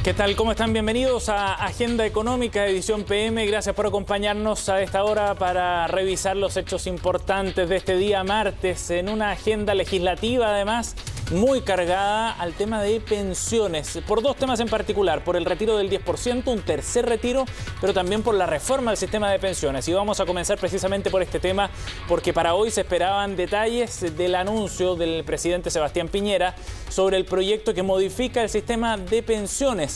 ¿Qué tal? ¿Cómo están? Bienvenidos a Agenda Económica, edición PM. Gracias por acompañarnos a esta hora para revisar los hechos importantes de este día martes en una agenda legislativa, además, muy cargada al tema de pensiones, por dos temas en particular, por el retiro del 10%, un tercer retiro, pero también por la reforma del sistema de pensiones. Y vamos a comenzar precisamente por este tema, porque para hoy se esperaban detalles del anuncio del presidente Sebastián Piñera sobre el proyecto que modifica el sistema de pensiones.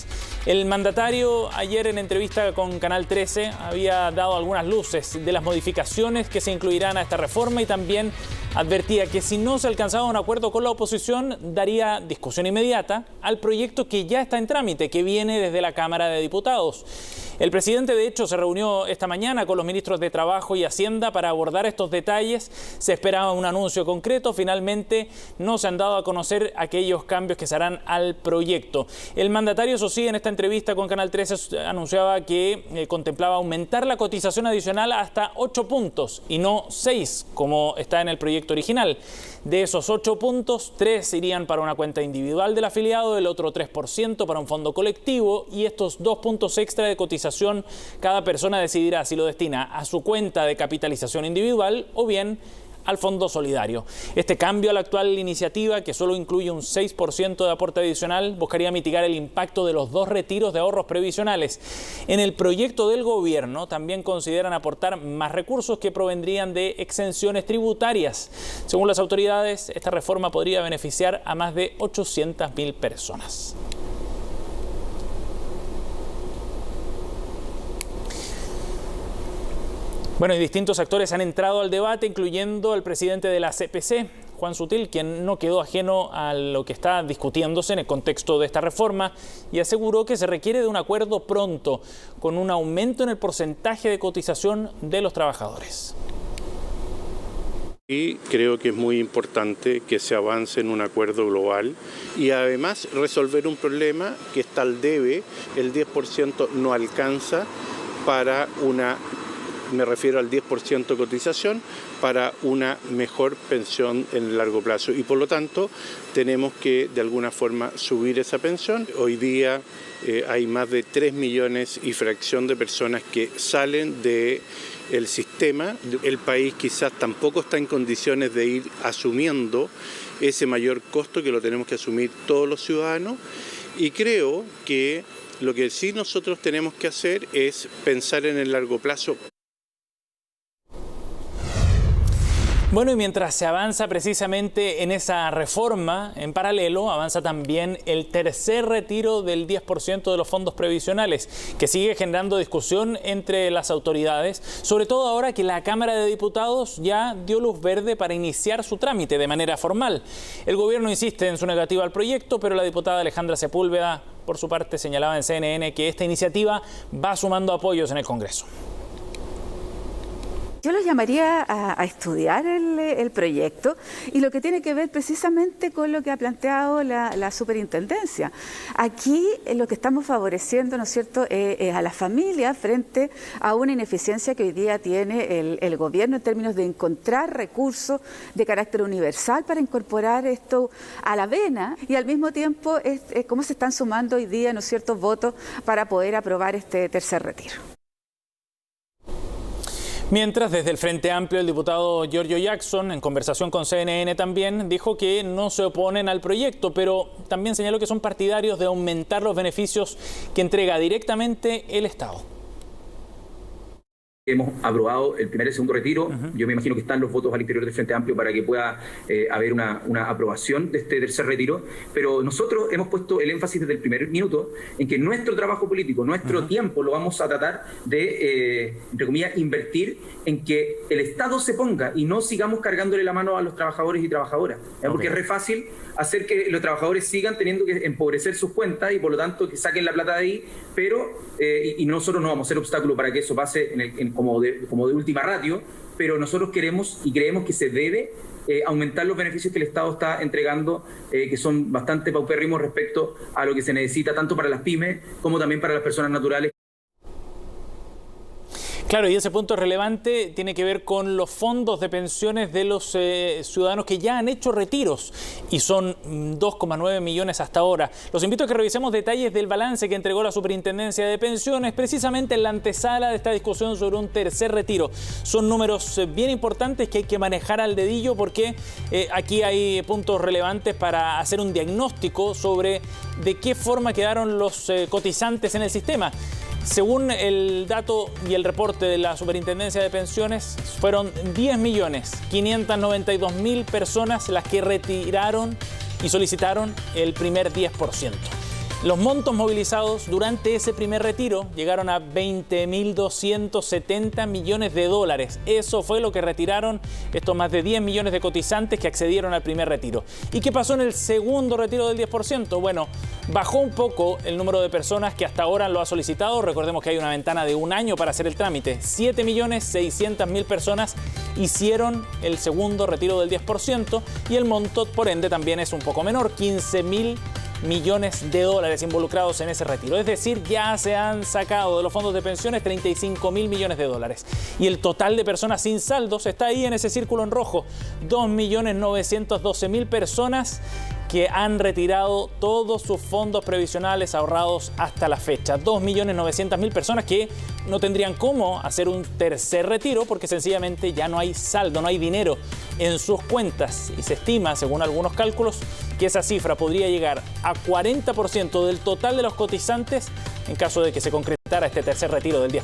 El mandatario ayer en entrevista con Canal 13 había dado algunas luces de las modificaciones que se incluirán a esta reforma y también advertía que si no se alcanzaba un acuerdo con la oposición, daría discusión inmediata al proyecto que ya está en trámite, que viene desde la Cámara de Diputados. El presidente, de hecho, se reunió esta mañana con los ministros de Trabajo y Hacienda para abordar estos detalles. Se esperaba un anuncio concreto. Finalmente, no se han dado a conocer aquellos cambios que se harán al proyecto. El mandatario, eso sí, en esta entrevista con Canal 13 anunciaba que contemplaba aumentar la cotización adicional hasta 8 puntos y no 6, como está en el proyecto original. De esos 8 puntos, 3 irían para una cuenta individual del afiliado, el otro 3% para un fondo colectivo y estos 2 puntos extra de cotización, cada persona decidirá si lo destina a su cuenta de capitalización individual o bien al Fondo Solidario. Este cambio a la actual iniciativa, que solo incluye un 6% de aporte adicional, buscaría mitigar el impacto de los dos retiros de ahorros previsionales. En el proyecto del gobierno también consideran aportar más recursos que provendrían de exenciones tributarias. Según las autoridades, esta reforma podría beneficiar a más de 800.000 personas. Bueno, y distintos actores han entrado al debate, incluyendo el presidente de la CPC, Juan Sutil, quien no quedó ajeno a lo que está discutiéndose en el contexto de esta reforma y aseguró que se requiere de un acuerdo pronto, con un aumento en el porcentaje de cotización de los trabajadores. Y creo que es muy importante que se avance en un acuerdo global y además resolver un problema que está al debe. El 10% no alcanza para me refiero al 10% de cotización, para una mejor pensión en el largo plazo. Y por lo tanto, tenemos que de alguna forma subir esa pensión. Hoy día hay más de 3 millones y fracción de personas que salen del sistema. El país quizás tampoco está en condiciones de ir asumiendo ese mayor costo que lo tenemos que asumir todos los ciudadanos. Y creo que lo que sí nosotros tenemos que hacer es pensar en el largo plazo. Bueno, y mientras se avanza precisamente en esa reforma, en paralelo avanza también el tercer retiro del 10% de los fondos previsionales, que sigue generando discusión entre las autoridades, sobre todo ahora que la Cámara de Diputados ya dio luz verde para iniciar su trámite de manera formal. El gobierno insiste en su negativa al proyecto, pero la diputada Alejandra Sepúlveda, por su parte, señalaba en CNN que esta iniciativa va sumando apoyos en el Congreso. Yo los llamaría a estudiar el proyecto y lo que tiene que ver precisamente con lo que ha planteado la superintendencia. Aquí lo que estamos favoreciendo, ¿no es cierto?, es a las familias frente a una ineficiencia que hoy día tiene el gobierno en términos de encontrar recursos de carácter universal para incorporar esto a la vena y al mismo tiempo es cómo se están sumando hoy día, ¿no es cierto?, votos para poder aprobar este tercer retiro. Mientras, desde el Frente Amplio, el diputado Giorgio Jackson, en conversación con CNN también, dijo que no se oponen al proyecto, pero también señaló que son partidarios de aumentar los beneficios que entrega directamente el Estado. Hemos aprobado el primer y segundo retiro. Yo me imagino que están los votos al interior del Frente Amplio para que pueda haber una aprobación de este tercer retiro. Pero nosotros hemos puesto el énfasis desde el primer minuto en que nuestro trabajo político, nuestro tiempo, lo vamos a tratar de, entre comillas, invertir en que el Estado se ponga y no sigamos cargándole la mano a los trabajadores y trabajadoras. Porque es re fácil hacer que los trabajadores sigan teniendo que empobrecer sus cuentas y por lo tanto que saquen la plata de ahí, pero y nosotros no vamos a ser obstáculo para que eso pase como de última ratio, pero nosotros queremos y creemos que se debe aumentar los beneficios que el Estado está entregando, que son bastante paupérrimos respecto a lo que se necesita tanto para las pymes como también para las personas naturales. Claro, y ese punto relevante tiene que ver con los fondos de pensiones de los ciudadanos que ya han hecho retiros y son 2,9 millones hasta ahora. Los invito a que revisemos detalles del balance que entregó la Superintendencia de Pensiones precisamente en la antesala de esta discusión sobre un tercer retiro. Son números bien importantes que hay que manejar al dedillo porque aquí hay puntos relevantes para hacer un diagnóstico sobre de qué forma quedaron los cotizantes en el sistema. Según el dato y el reporte de la Superintendencia de Pensiones, fueron 10.592.000 personas las que retiraron y solicitaron el primer 10%. Los montos movilizados durante ese primer retiro llegaron a 20.270 millones de dólares. Eso fue lo que retiraron estos más de 10 millones de cotizantes que accedieron al primer retiro. ¿Y qué pasó en el segundo retiro del 10%? Bueno, bajó un poco el número de personas que hasta ahora lo ha solicitado. Recordemos que hay una ventana de un año para hacer el trámite. 7.600.000 personas hicieron el segundo retiro del 10% y el monto, por ende, también es un poco menor, 15.000 millones de dólares involucrados en ese retiro. Es decir, ya se han sacado de los fondos de pensiones 35.000 millones de dólares. Y el total de personas sin saldos está ahí en ese círculo en rojo. 2.912.000 personas que han retirado todos sus fondos previsionales ahorrados hasta la fecha. 2.900.000 personas que no tendrían cómo hacer un tercer retiro porque sencillamente ya no hay saldo, no hay dinero en sus cuentas. Y se estima, según algunos cálculos, que esa cifra podría llegar a 40% del total de los cotizantes en caso de que se concretara este tercer retiro del 10%.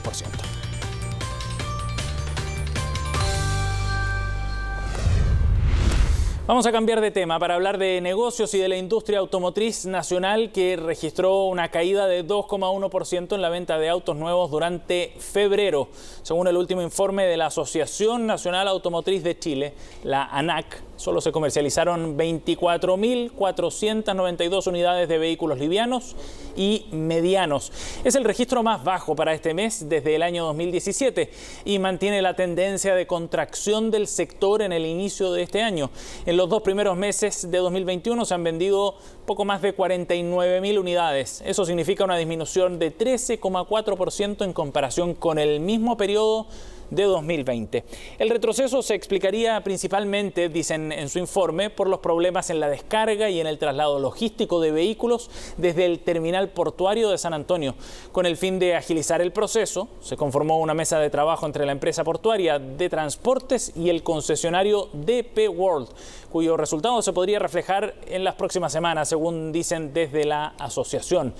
Vamos a cambiar de tema para hablar de negocios y de la industria automotriz nacional que registró una caída de 2,1% en la venta de autos nuevos durante febrero. Según el último informe de la Asociación Nacional Automotriz de Chile, la ANAC, solo se comercializaron 24.492 unidades de vehículos livianos y medianos. Es el registro más bajo para este mes desde el año 2017 y mantiene la tendencia de contracción del sector en el inicio de este año. En los 2 primeros meses de 2021 se han vendido poco más de 49.000 unidades. Eso significa una disminución de 13,4% en comparación con el mismo periodo de 2020. El retroceso se explicaría principalmente, dicen en su informe, por los problemas en la descarga y en el traslado logístico de vehículos desde el terminal portuario de San Antonio. Con el fin de agilizar el proceso, se conformó una mesa de trabajo entre la empresa portuaria de transportes y el concesionario DP World, cuyo resultado se podría reflejar en las próximas semanas, según dicen desde la asociación.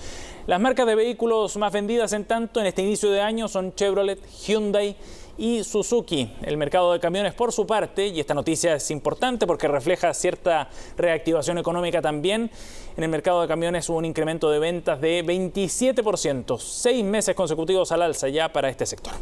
Las marcas de vehículos más vendidas en tanto en este inicio de año son Chevrolet, Hyundai y Suzuki. El mercado de camiones, por su parte, y esta noticia es importante porque refleja cierta reactivación económica también, en el mercado de camiones hubo un incremento de ventas de 27%, 6 meses consecutivos al alza ya para este sector.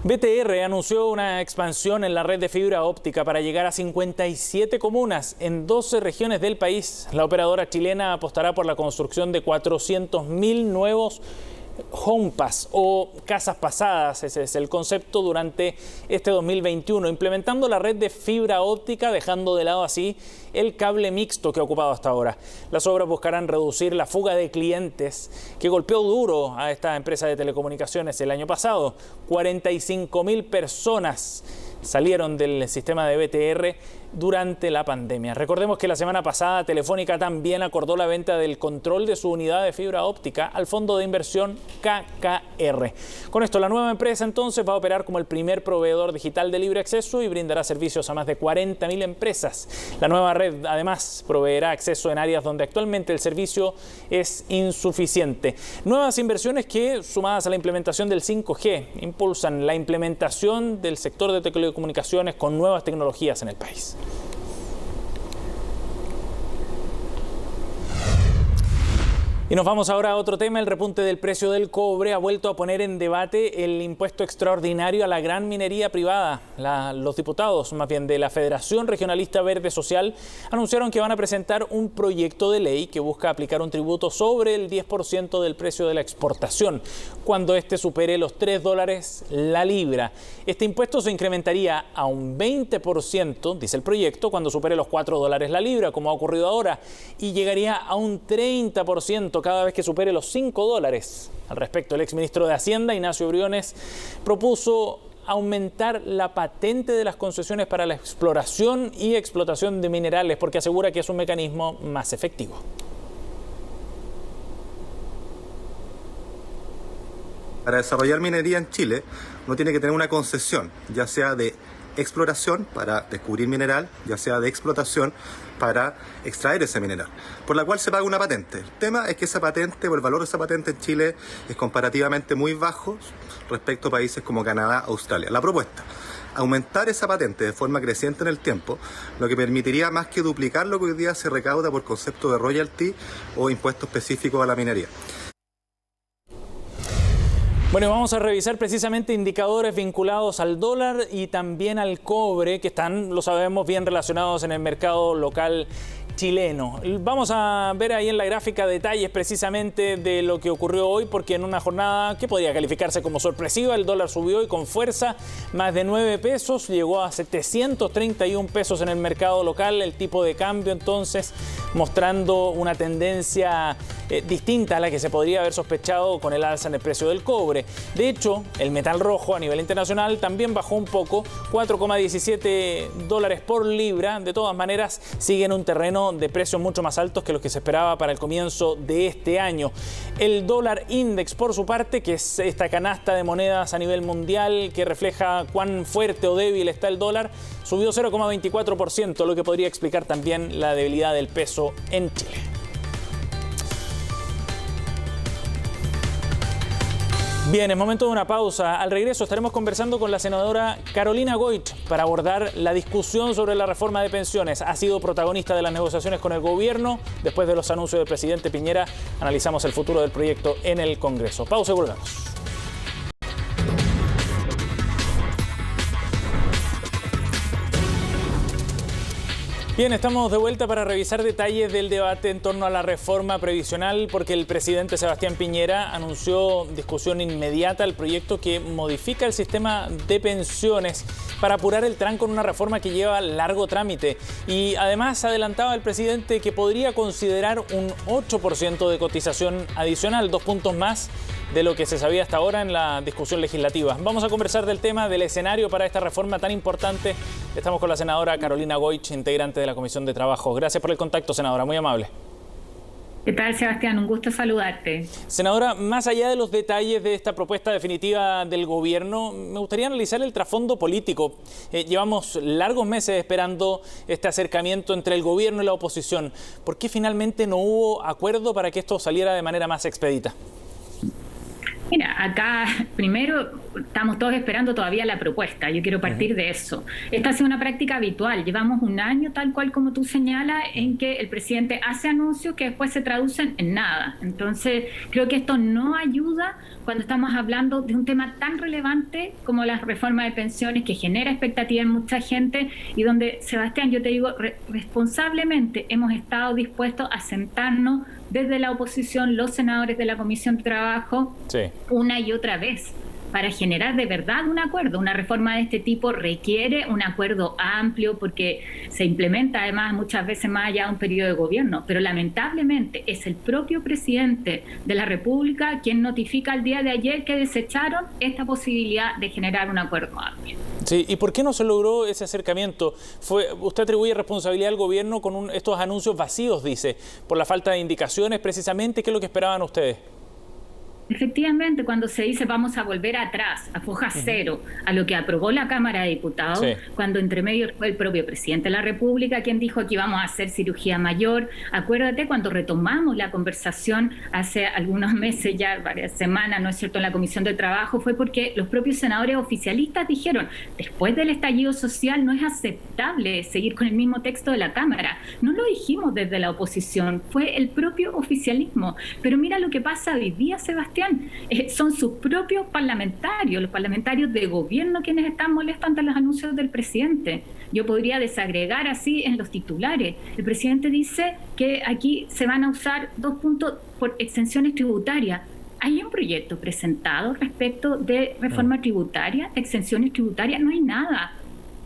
BTR anunció una expansión en la red de fibra óptica para llegar a 57 comunas en 12 regiones del país. La operadora chilena apostará por la construcción de 400.000 nuevos Home Pass o casas pasadas, ese es el concepto, durante este 2021, implementando la red de fibra óptica, dejando de lado así el cable mixto que ha ocupado hasta ahora. Las obras buscarán reducir la fuga de clientes que golpeó duro a esta empresa de telecomunicaciones el año pasado. 45.000 personas salieron del sistema de BTR durante la pandemia. Recordemos que la semana pasada Telefónica también acordó la venta del control de su unidad de fibra óptica al fondo de inversión KKR. Con esto, la nueva empresa entonces va a operar como el primer proveedor digital de libre acceso y brindará servicios a más de 40.000 empresas. La nueva red además proveerá acceso en áreas donde actualmente el servicio es insuficiente. Nuevas inversiones que, sumadas a la implementación del 5G, impulsan la implementación del sector de telecomunicaciones con nuevas tecnologías en el país. Y nos vamos ahora a otro tema. El repunte del precio del cobre ha vuelto a poner en debate el impuesto extraordinario a la gran minería privada. Los diputados, más bien de la Federación Regionalista Verde Social, anunciaron que van a presentar un proyecto de ley que busca aplicar un tributo sobre el 10% del precio de la exportación, cuando este supere los $3 la libra. Este impuesto se incrementaría a un 20%, dice el proyecto, cuando supere los $4 la libra, como ha ocurrido ahora, y llegaría a un 30% aumento cada vez que supere los $5. Al respecto, el exministro de Hacienda, Ignacio Briones, propuso aumentar la patente de las concesiones para la exploración y explotación de minerales, porque asegura que es un mecanismo más efectivo. Para desarrollar minería en Chile, uno tiene que tener una concesión, ya sea de exploración para descubrir mineral, ya sea de explotación para extraer ese mineral, por la cual se paga una patente. El tema es que esa patente o el valor de esa patente en Chile es comparativamente muy bajo respecto a países como Canadá, Australia. La propuesta, aumentar esa patente de forma creciente en el tiempo, lo que permitiría más que duplicar lo que hoy día se recauda por concepto de royalty o impuesto específico a la minería. Bueno, vamos a revisar precisamente indicadores vinculados al dólar y también al cobre, que están, lo sabemos, bien relacionados en el mercado local chileno. Vamos a ver ahí en la gráfica detalles precisamente de lo que ocurrió hoy, porque en una jornada que podría calificarse como sorpresiva, el dólar subió y con fuerza, más de 9 pesos, llegó a 731 pesos en el mercado local, el tipo de cambio entonces mostrando una tendencia distinta a la que se podría haber sospechado con el alza en el precio del cobre. De hecho, el metal rojo a nivel internacional también bajó un poco, $4,17 por libra. De todas maneras, sigue en un terreno de precios mucho más altos que los que se esperaba para el comienzo de este año. El dólar index, por su parte, que es esta canasta de monedas a nivel mundial que refleja cuán fuerte o débil está el dólar, subió 0,24%, lo que podría explicar también la debilidad del peso en Chile. Bien, es momento de una pausa. Al regreso estaremos conversando con la senadora Carolina Goich para abordar la discusión sobre la reforma de pensiones. Ha sido protagonista de las negociaciones con el gobierno. Después de los anuncios del presidente Piñera, analizamos el futuro del proyecto en el Congreso. Pausa y volvemos. Bien, estamos de vuelta para revisar detalles del debate en torno a la reforma previsional, porque el presidente Sebastián Piñera anunció discusión inmediata al proyecto que modifica el sistema de pensiones para apurar el tranco en una reforma que lleva largo trámite. Y además adelantaba el presidente que podría considerar un 8% de cotización adicional, 2 puntos más de lo que se sabía hasta ahora en la discusión legislativa. Vamos a conversar del tema, del escenario para esta reforma tan importante. Estamos con la senadora Carolina Goich, integrante de la Comisión de Trabajo. Gracias por el contacto, senadora, muy amable. ¿Qué tal, Sebastián? Un gusto saludarte. Senadora, más allá de los detalles de esta propuesta definitiva del gobierno, me gustaría analizar el trasfondo político. Llevamos largos meses esperando este acercamiento entre el gobierno y la oposición. ¿Por qué finalmente no hubo acuerdo para que esto saliera de manera más expedita? Mira, acá primero estamos todos esperando todavía la propuesta. Yo quiero partir de eso. Esta ha sido una práctica habitual. Llevamos un año, tal cual como tú señalas, en que el presidente hace anuncios que después se traducen en nada. Entonces, creo que esto no ayuda cuando estamos hablando de un tema tan relevante como la reforma de pensiones, que genera expectativa en mucha gente y donde, Sebastián, yo te digo, responsablemente hemos estado dispuestos a sentarnos desde la oposición, los senadores de la Comisión de Trabajo, sí, una y otra vez, para generar de verdad un acuerdo. Una reforma de este tipo requiere un acuerdo amplio porque se implementa además muchas veces más allá de un periodo de gobierno, pero lamentablemente es el propio presidente de la República quien notifica el día de ayer que desecharon esta posibilidad de generar un acuerdo amplio. Sí, ¿y por qué no se logró ese acercamiento? Usted atribuye responsabilidad al gobierno con estos anuncios vacíos, dice, por la falta de indicaciones precisamente. ¿Qué es lo que esperaban ustedes? Efectivamente, cuando se dice vamos a volver atrás, a foja cero, a lo que aprobó la Cámara de Diputados, sí, cuando entre medio fue el propio presidente de la República quien dijo que íbamos a hacer cirugía mayor. Acuérdate cuando retomamos la conversación hace algunos meses, ya varias semanas, ¿no es cierto?, en la Comisión de Trabajo, fue porque los propios senadores oficialistas dijeron, después del estallido social no es aceptable seguir con el mismo texto de la Cámara. No lo dijimos desde la oposición, fue el propio oficialismo. Pero mira lo que pasa hoy día, Sebastián. Son sus propios parlamentarios, los parlamentarios de gobierno, quienes están molestos ante los anuncios del presidente. Yo podría desagregar así en los titulares. El presidente dice que aquí se van a usar 2 puntos por exenciones tributarias. ¿Hay un proyecto presentado respecto de reforma tributaria, exenciones tributarias? No hay nada.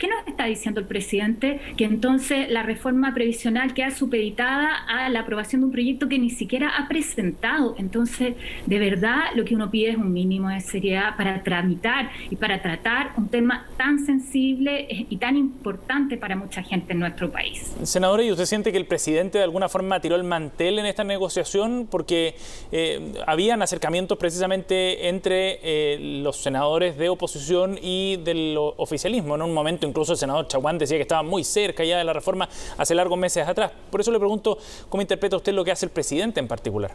¿qué nos está diciendo el presidente? Que entonces la reforma previsional queda supeditada a la aprobación de un proyecto que ni siquiera ha presentado. Entonces, de verdad, lo que uno pide es un mínimo de seriedad para tramitar y para tratar un tema tan sensible y tan importante para mucha gente en nuestro país. Senadora, ¿y usted siente que el presidente de alguna forma tiró el mantel en esta negociación? Porque habían acercamientos precisamente entre los senadores de oposición y del oficialismo. En un momento incluso el senador Chaguán decía que estaba muy cerca ya de la reforma hace largos meses atrás. Por eso le pregunto, ¿cómo interpreta usted lo que hace el presidente en particular?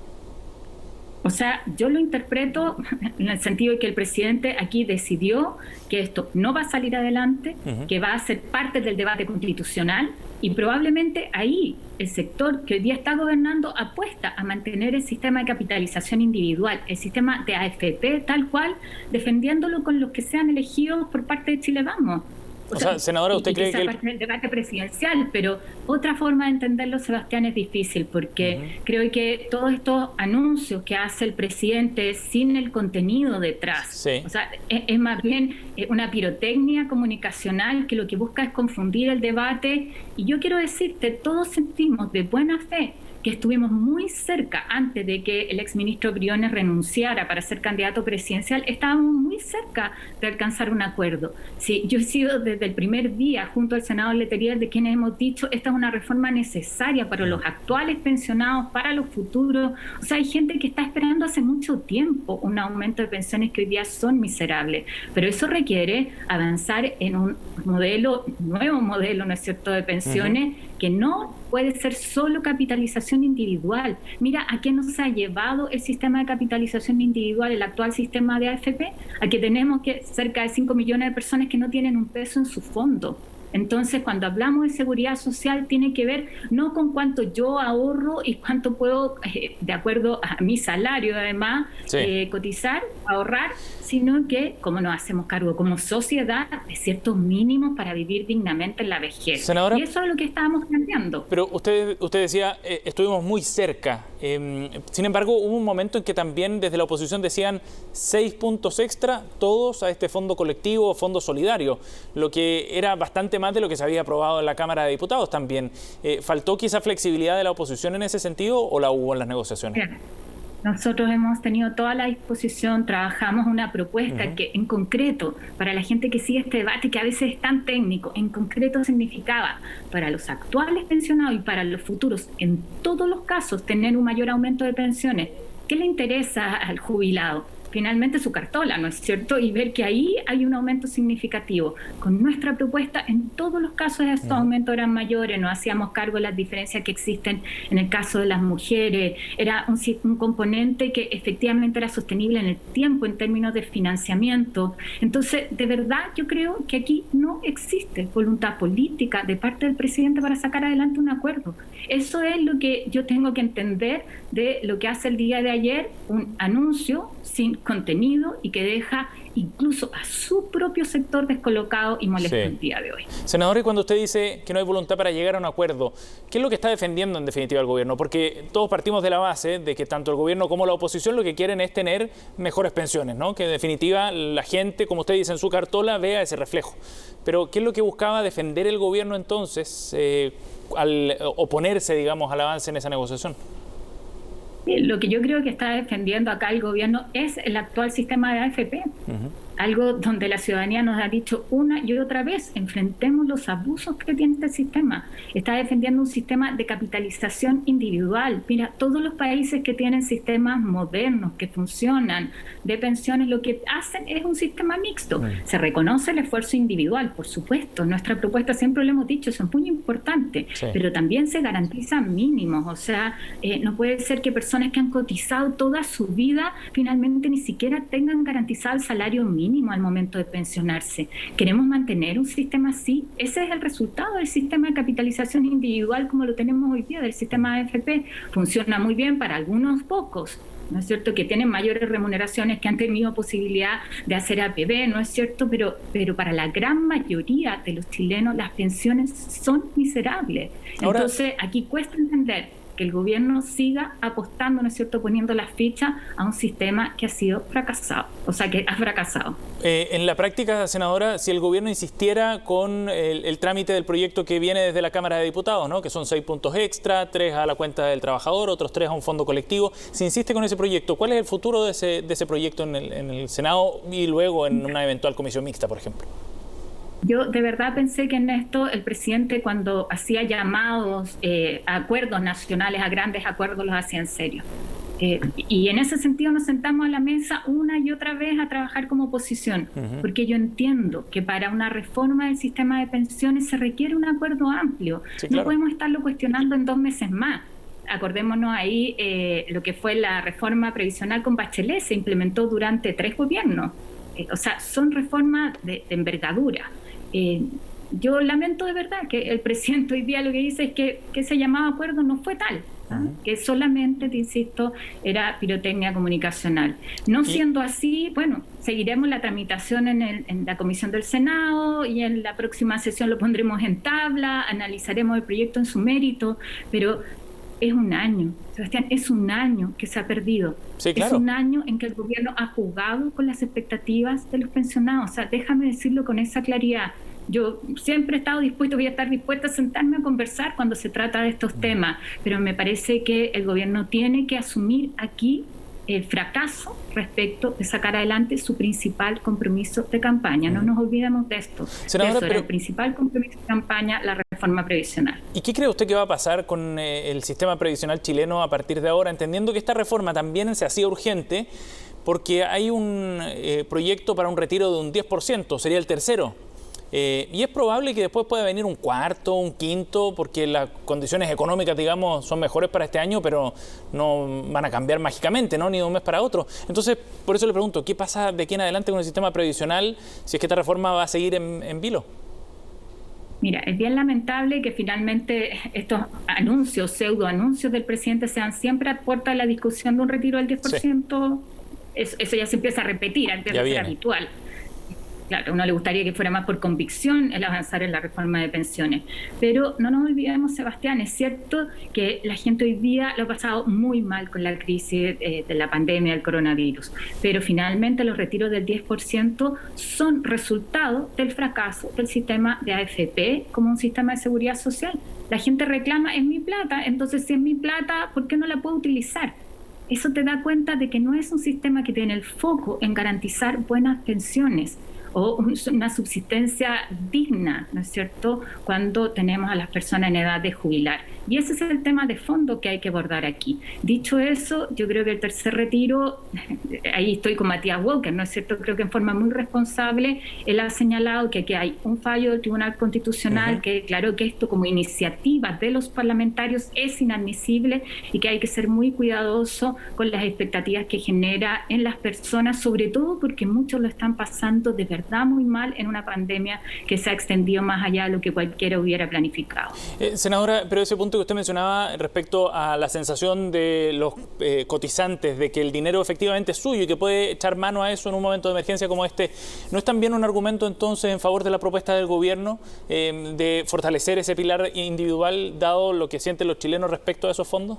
O sea, yo lo interpreto en el sentido de que el presidente aquí decidió que esto no va a salir adelante, que va a ser parte del debate constitucional, y probablemente ahí el sector que hoy día está gobernando apuesta a mantener el sistema de capitalización individual, el sistema de AFP tal cual, defendiéndolo con los que sean elegidos por parte de Chile Vamos. O sea, senadora, ¿usted cree que parte del debate presidencial? Pero otra forma de entenderlo, Sebastián, es difícil, porque creo que todos estos anuncios que hace el presidente sin el contenido detrás, o sea, es más bien una pirotecnia comunicacional que lo que busca es confundir el debate. Y yo quiero decirte, todos sentimos de buena fe que estuvimos muy cerca, antes de que el exministro Briones renunciara para ser candidato presidencial, estábamos muy cerca de alcanzar un acuerdo. Sí, yo he sido desde el primer día junto al senador Letelier de quienes hemos dicho esta es una reforma necesaria para los actuales pensionados, para los futuros. O sea, hay gente que está esperando hace mucho tiempo un aumento de pensiones que hoy día son miserables, pero eso requiere avanzar en un nuevo modelo, ¿no es cierto?, de pensiones que no puede ser solo capitalización individual. Mira, ¿a qué nos ha llevado el sistema de capitalización individual, el actual sistema de AFP? A que tenemos cerca de 5 millones de personas que no tienen un peso en su fondo. Entonces, cuando hablamos de seguridad social, tiene que ver no con cuánto yo ahorro y cuánto puedo, de acuerdo a mi salario, además, cotizar, ahorrar, sino que cómo nos hacemos cargo como sociedad de ciertos mínimos para vivir dignamente en la vejez. Senadora, y eso es lo que estábamos planteando. Pero usted decía, estuvimos muy cerca. Sin embargo, hubo un momento en que también desde la oposición decían 6 puntos extra, todos a este fondo colectivo, fondo solidario, lo que era bastante más de lo que se había aprobado en la Cámara de Diputados también. ¿Faltó quizá flexibilidad de la oposición en ese sentido o la hubo en las negociaciones? Bien. Nosotros hemos tenido toda la disposición, trabajamos una propuesta que en concreto, para la gente que sigue este debate que a veces es tan técnico, en concreto significaba para los actuales pensionados y para los futuros, en todos los casos, tener un mayor aumento de pensiones. ¿Qué le interesa al jubilado? Finalmente su cartola, ¿no es cierto? Y ver que ahí hay un aumento significativo. Con nuestra propuesta, en todos los casos estos aumentos eran mayores, no hacíamos cargo de las diferencias que existen en el caso de las mujeres, era un componente que efectivamente era sostenible en el tiempo en términos de financiamiento. Entonces, de verdad, yo creo que aquí no existe voluntad política de parte del presidente para sacar adelante un acuerdo. Eso es lo que yo tengo que entender de lo que hace el día de ayer, un anuncio sin contenido y que deja incluso a su propio sector descolocado y molesto el día de hoy. Senador, y cuando usted dice que no hay voluntad para llegar a un acuerdo, ¿qué es lo que está defendiendo en definitiva el gobierno? Porque todos partimos de la base de que tanto el gobierno como la oposición lo que quieren es tener mejores pensiones, ¿no? Que en definitiva la gente, como usted dice en su cartola, vea ese reflejo. Pero ¿qué es lo que buscaba defender el gobierno entonces al oponerse, digamos, al avance en esa negociación? Lo que yo creo que está defendiendo acá el gobierno es el actual sistema de AFP. Algo donde la ciudadanía nos ha dicho una y otra vez, enfrentemos los abusos que tiene este sistema. Está defendiendo un sistema de capitalización individual. Mira, todos los países que tienen sistemas modernos, que funcionan, de pensiones, lo que hacen es un sistema mixto. Se reconoce el esfuerzo individual, por supuesto. Nuestra propuesta siempre lo hemos dicho, eso es muy importante, pero también se garantizan mínimos. O sea, no puede ser que personas que han cotizado toda su vida finalmente ni siquiera tengan garantizado el salario mínimo al momento de pensionarse. ¿Queremos mantener un sistema así? Ese es el resultado del sistema de capitalización individual como lo tenemos hoy día, del sistema de AFP. Funciona muy bien para algunos pocos, ¿no es cierto?, que tienen mayores remuneraciones, que han tenido posibilidad de hacer APB, ¿no es cierto?, pero para la gran mayoría de los chilenos las pensiones son miserables. Entonces, aquí cuesta entender que el gobierno siga apostando, ¿no es cierto?, poniendo las fichas a un sistema que ha sido fracasado, o sea, que ha fracasado. En la práctica, senadora, si el gobierno insistiera con el trámite del proyecto que viene desde la Cámara de Diputados, ¿no?, que son 6 puntos extra, 3 a la cuenta del trabajador, otros 3 a un fondo colectivo, si insiste con ese proyecto, ¿cuál es el futuro de ese proyecto en el Senado y luego en una eventual comisión mixta, por ejemplo? Yo de verdad pensé que en esto el presidente, cuando hacía llamados a acuerdos nacionales, a grandes acuerdos, los hacía en serio. Y en ese sentido nos sentamos a la mesa una y otra vez a trabajar como oposición, porque yo entiendo que para una reforma del sistema de pensiones se requiere un acuerdo amplio. Sí, claro. No podemos estarlo cuestionando en 2 meses más. Acordémonos ahí lo que fue la reforma previsional con Bachelet, se implementó durante 3 gobiernos. O sea, son reformas de envergadura. Yo lamento de verdad que el presidente hoy día lo que dice es que ese llamado acuerdo no fue tal, que solamente, te insisto, era pirotecnia comunicacional. No siendo así, bueno, seguiremos la tramitación en la comisión del Senado y en la próxima sesión lo pondremos en tabla, analizaremos el proyecto en su mérito, pero es un año, Sebastián, es un año que se ha perdido. Sí, claro. Es un año en que el gobierno ha jugado con las expectativas de los pensionados. O sea, déjame decirlo con esa claridad. Yo siempre he estado voy a estar dispuesta a sentarme a conversar cuando se trata de estos temas, pero me parece que el gobierno tiene que asumir aquí el fracaso respecto de sacar adelante su principal compromiso de campaña. No nos olvidemos de esto. Senadora, era el principal compromiso de campaña, la reforma previsional. ¿Y qué cree usted que va a pasar con el sistema previsional chileno a partir de ahora, entendiendo que esta reforma también se hacía urgente porque hay un proyecto para un retiro de un 10%, sería el tercero? Y es probable que después pueda venir un cuarto, un quinto, porque las condiciones económicas, digamos, son mejores para este año, pero no van a cambiar mágicamente, ¿no?, ni de un mes para otro. Entonces, por eso le pregunto, ¿qué pasa de aquí en adelante con el sistema previsional si es que esta reforma va a seguir en vilo? Mira, es bien lamentable que finalmente estos anuncios, pseudoanuncios del presidente sean siempre a puerta de la discusión de un retiro del 10%. Sí. Eso ya se empieza a repetir, empieza a ser habitual. Claro, a uno le gustaría que fuera más por convicción el avanzar en la reforma de pensiones. Pero no nos olvidemos, Sebastián, es cierto que la gente hoy día lo ha pasado muy mal con la crisis de la pandemia del coronavirus. Pero finalmente los retiros del 10% son resultado del fracaso del sistema de AFP como un sistema de seguridad social. La gente reclama, es mi plata, entonces si es mi plata, ¿por qué no la puedo utilizar? Eso te da cuenta de que no es un sistema que tiene el foco en garantizar buenas pensiones o una subsistencia digna, ¿no es cierto?, cuando tenemos a las personas en edad de jubilar. Y ese es el tema de fondo que hay que abordar aquí. Dicho eso, yo creo que el tercer retiro, ahí estoy con Matías Walker, ¿no es cierto?, creo que en forma muy responsable él ha señalado que aquí hay un fallo del Tribunal Constitucional que declaró que esto como iniciativa de los parlamentarios es inadmisible y que hay que ser muy cuidadoso con las expectativas que genera en las personas, sobre todo porque muchos lo están pasando de verdad muy mal en una pandemia que se ha extendido más allá de lo que cualquiera hubiera planificado. Senadora, pero ese punto que usted mencionaba respecto a la sensación de los cotizantes de que el dinero efectivamente es suyo y que puede echar mano a eso en un momento de emergencia como este, ¿no es también un argumento entonces en favor de la propuesta del gobierno de fortalecer ese pilar individual dado lo que sienten los chilenos respecto a esos fondos?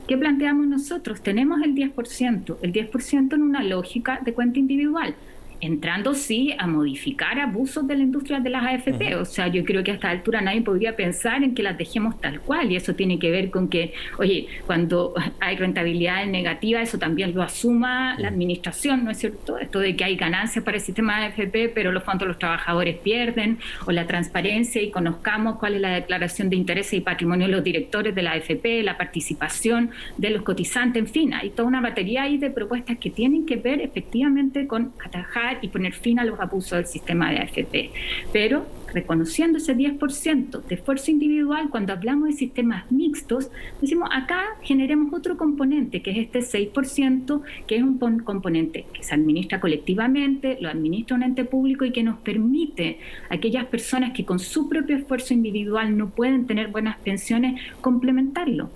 ¿Qué planteamos nosotros? Tenemos el 10% en una lógica de cuenta individual, entrando sí a modificar abusos de la industria de las AFP. O sea, yo creo que a esta altura nadie podría pensar en que las dejemos tal cual, y eso tiene que ver con que, oye, cuando hay rentabilidades negativas, eso también lo asuma la administración, ¿no es cierto? Esto de que hay ganancias para el sistema de AFP, pero los fondos de los trabajadores pierden, o la transparencia y conozcamos cuál es la declaración de intereses y patrimonio de los directores de la AFP, la participación de los cotizantes, en fin, hay toda una batería ahí de propuestas que tienen que ver efectivamente con atajar y poner fin a los abusos del sistema de AFP. Pero reconociendo ese 10% de esfuerzo individual, cuando hablamos de sistemas mixtos, decimos acá generemos otro componente, que es este 6%, que es un componente que se administra colectivamente, lo administra un ente público y que nos permite a aquellas personas que con su propio esfuerzo individual no pueden tener buenas pensiones, complementarlo.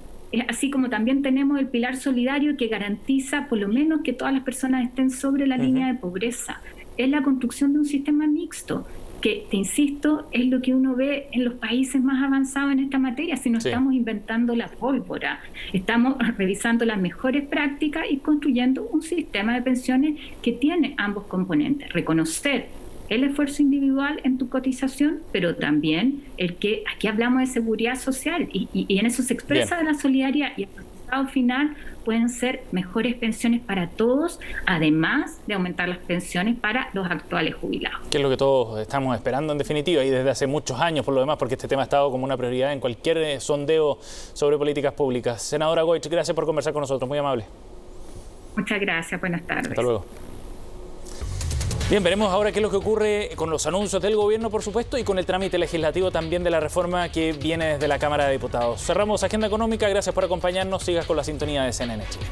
Así como también tenemos el pilar solidario que garantiza por lo menos que todas las personas estén sobre la línea de pobreza. Es la construcción de un sistema mixto. que, te insisto, es lo que uno ve en los países más avanzados en esta materia. Si no estamos inventando la pólvora, estamos revisando las mejores prácticas y construyendo un sistema de pensiones que tiene ambos componentes. Reconocer el esfuerzo individual en tu cotización, pero también el que aquí hablamos de seguridad social y en eso se expresa de la solidaridad, y el resultado final pueden ser mejores pensiones para todos, además de aumentar las pensiones para los actuales jubilados. Que es lo que todos estamos esperando en definitiva y desde hace muchos años por lo demás, porque este tema ha estado como una prioridad en cualquier sondeo sobre políticas públicas. Senadora Goich, gracias por conversar con nosotros, muy amable. Muchas gracias, buenas tardes. Hasta luego. Bien, veremos ahora qué es lo que ocurre con los anuncios del gobierno, por supuesto, y con el trámite legislativo también de la reforma que viene desde la Cámara de Diputados. Cerramos Agenda Económica, gracias por acompañarnos, sigas con la sintonía de CNN Chile.